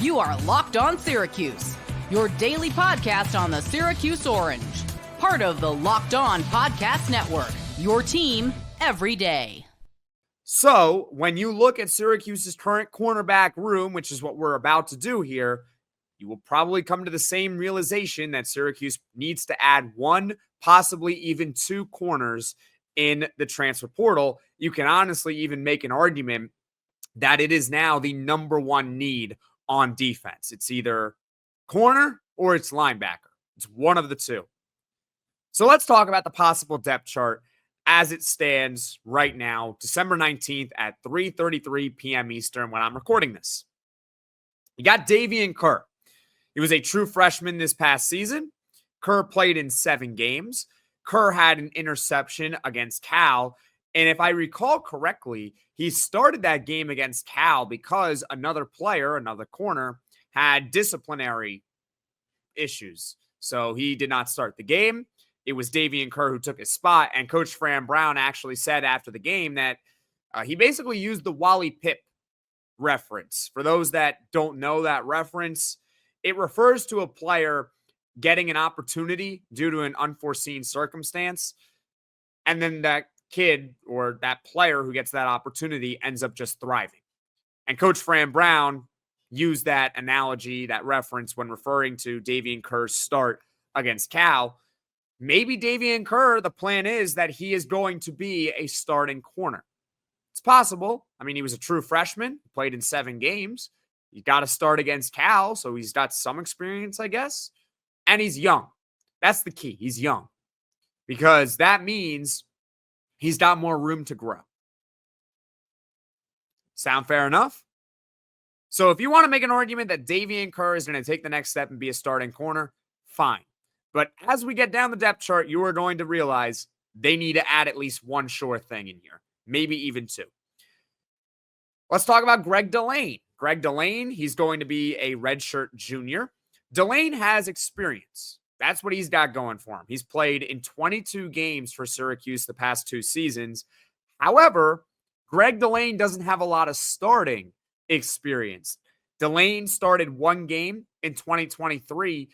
You are Locked On Syracuse, your daily podcast on the Syracuse Orange. Part of the Locked On Podcast Network, your team every day. So, when you look at Syracuse's current cornerback room, which is what we're about to do here, you will probably come to the same realization that Syracuse needs to add one, possibly even two corners in the transfer portal. You can honestly even make an argument that it is now the number one need on defense. It's either corner or it's linebacker. It's one of the two. So let's talk about the possible depth chart as it stands right now, December 19th at 3:33 p.m. Eastern when I'm recording this. You got Daven Kerr. He was a true freshman this past season. Kerr played in 7 games. Kerr had an interception against Cal. And if I recall correctly, he started that game against Cal because another player, another corner, had disciplinary issues. So he did not start the game. It was Daven Kerr who took his spot. And Coach Fran Brown actually said after the game that he basically used the Wally Pipp reference. For those that don't know that reference, it refers to a player getting an opportunity due to an unforeseen circumstance. And then that kid or that player who gets that opportunity ends up just thriving. And Coach Fran Brown used that analogy, that reference when referring to Daven Kerr's start against Cal. Maybe Daven Kerr, the plan is that he is going to be a starting corner. It's possible. I mean, he was a true freshman, played in 7 games. He got to start against Cal, so he's got some experience, I guess. And he's young. That's the key. He's young. Because that means he's got more room to grow. Sound fair enough? So if you want to make an argument that Daven Kerr is going to take the next step and be a starting corner, fine. But as we get down the depth chart, you are going to realize they need to add at least one sure thing in here, maybe even 2. Let's talk about Greg Delane. Greg Delane, he's going to be a redshirt junior. Delane has experience. That's what he's got going for him. He's played in 22 games for Syracuse the past 2 seasons. However, Greg Delane doesn't have a lot of starting experience. Delane started 1 game in 2023,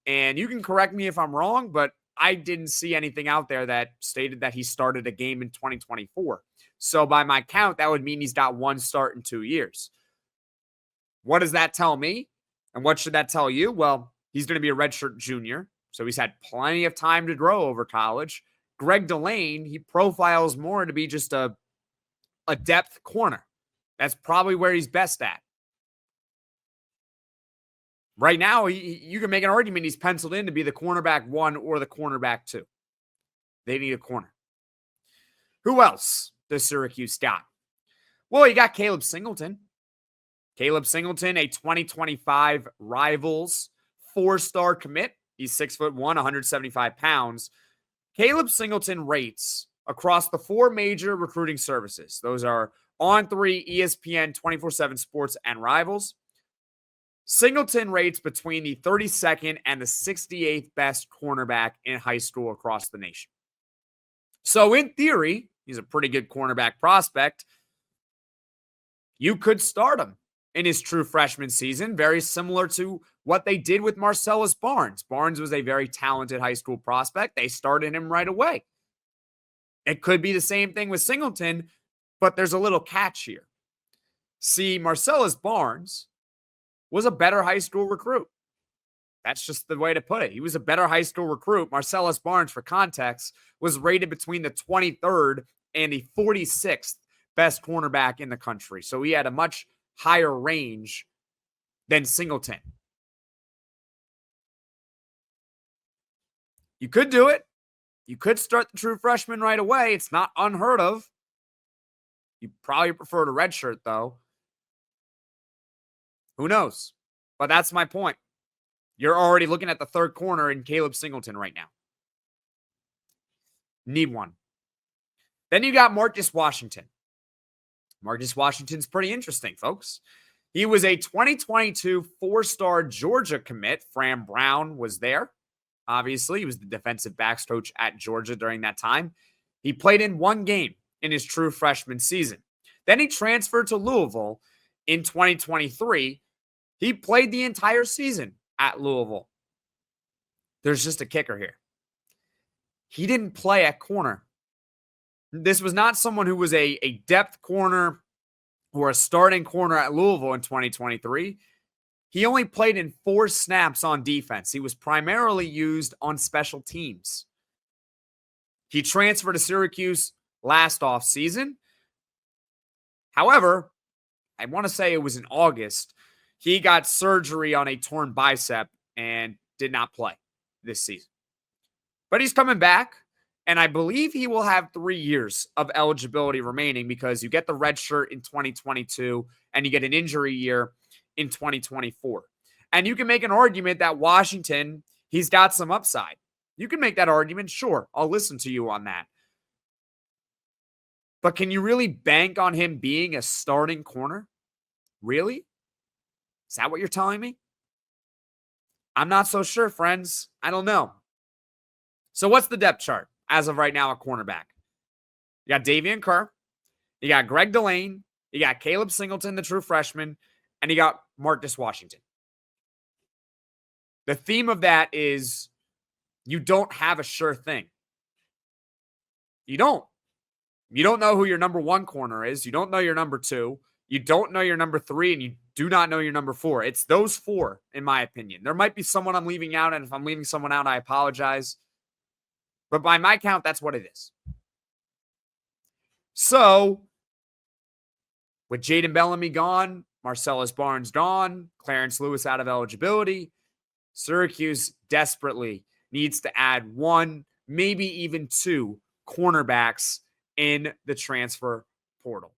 and you can correct me if I'm wrong, but I didn't see anything out there that stated that he started a game in 2024. So by my count, that would mean he's got 1 start in 2 years. What does that tell me? And what should that tell you? Well, he's going to be a redshirt junior, so he's had plenty of time to grow over college. Greg Delane, he profiles more to be just a depth corner. That's probably where he's best at. Right now, you can make an argument he's penciled in to be the cornerback 1 or the cornerback 2. They need a corner. Who else does Syracuse got? Well, you got Caleb Singleton. Caleb Singleton, a 2025 Rivals 4-star commit. He's 6'1", 175 pounds. Caleb Singleton rates across the 4 major recruiting services. Those are On3, ESPN, 24/7 Sports, and Rivals. Singleton rates between the 32nd and the 68th best cornerback in high school across the nation. So in theory, he's a pretty good cornerback prospect. You could start him in his true freshman season, very similar to what they did with Marcellus Barnes. Barnes was a very talented high school prospect. They started him right away. It could be the same thing with Singleton, but there's a little catch here. See, Marcellus Barnes was a better high school recruit. That's just the way to put it. He was a better high school recruit. Marcellus Barnes, for context, was rated between the 23rd and the 46th best cornerback in the country. So he had a much higher range than Singleton. You could do it. You could start the true freshman right away. It's not unheard of. You probably prefer to redshirt, though. Who knows? But that's my point. You're already looking at the 3rd corner in Caleb Singleton right now. Need one. Then you got Marcus Washington. Marcus Washington's pretty interesting, folks. He was a 2022 4-star Georgia commit. Fran Brown was there. Obviously, he was the defensive backs coach at Georgia during that time. He played in 1 game in his true freshman season. Then he transferred to Louisville in 2023. He played the entire season at Louisville. There's just a kicker here. He didn't play at corner. This was not someone who was a depth corner or a starting corner at Louisville in 2023. He only played in 4 snaps on defense. He was primarily used on special teams. He transferred to Syracuse last offseason. However, I want to say it was in August, he got surgery on a torn bicep and did not play this season. But he's coming back, and I believe he will have 3 years of eligibility remaining because you get the red shirt in 2022 and you get an injury year in 2024. And you can make an argument that Washington, he's got some upside. You can make that argument, sure. I'll listen to you on that. But can you really bank on him being a starting corner? Really? Is that what you're telling me? I'm not so sure, friends. I don't know. So what's the depth chart as of right now at cornerback? You got Daven Kerr. You got Greg Delane. You got Caleb Singleton, the true freshman. And you got Marcus Washington. The theme of that is you don't have a sure thing. You don't. You don't know who your number 1 corner is. You don't know your number 2. You don't know your number 3, and you do not know your number 4. It's those 4, in my opinion. There might be someone I'm leaving out, and if I'm leaving someone out, I apologize. But by my count, that's what it is. So, with Jayden Bellamy gone, Marcellus Barnes gone, Clarence Lewis out of eligibility, Syracuse desperately needs to add 1, maybe even 2 cornerbacks in the transfer portal.